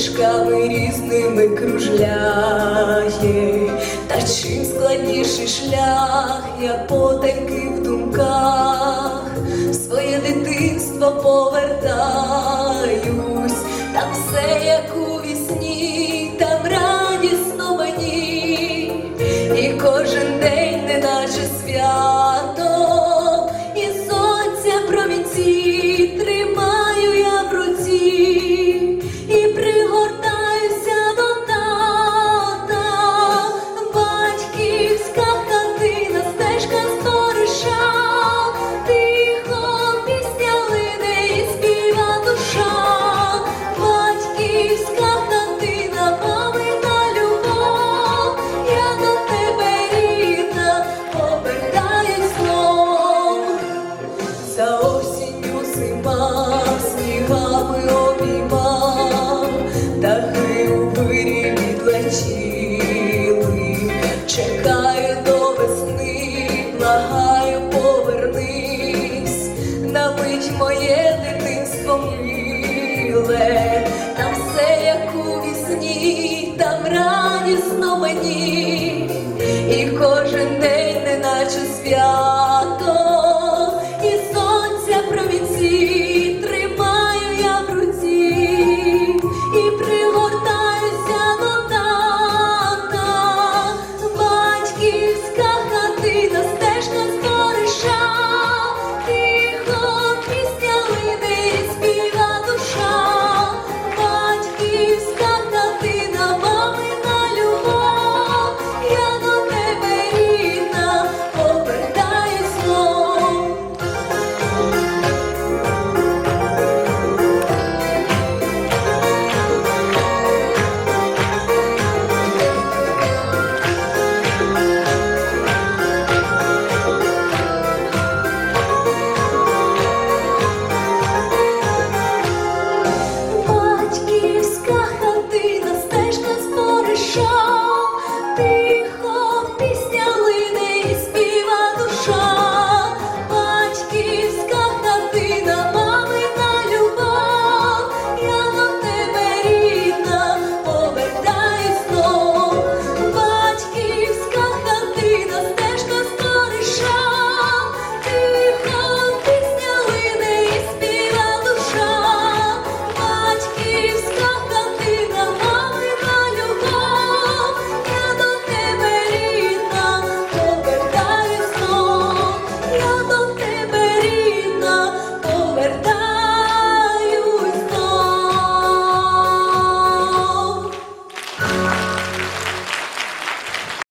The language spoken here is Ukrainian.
стежками різними кружляє, та чим складніший шлях, я потайки в думках в своє дитинство повертаюсь, там все як у вісні, там радісно мені, і кожен день неначе свято, і сонця промінці тримаю я в руці, і пригортаюся до тата. Батьківська хатина, стежка сториша, тихо пісня лине і співа душа. Батьківська хатина, мамина любов, я до тебе рідна, повертаюсь знов. За осінню зима снігами обійма, птахи у вирі відлетіли, чекаю до весни, благаю, повернись, на мить моє дитинство миле, там все як у вісні, там радісно мені, і кожен день неначе свято.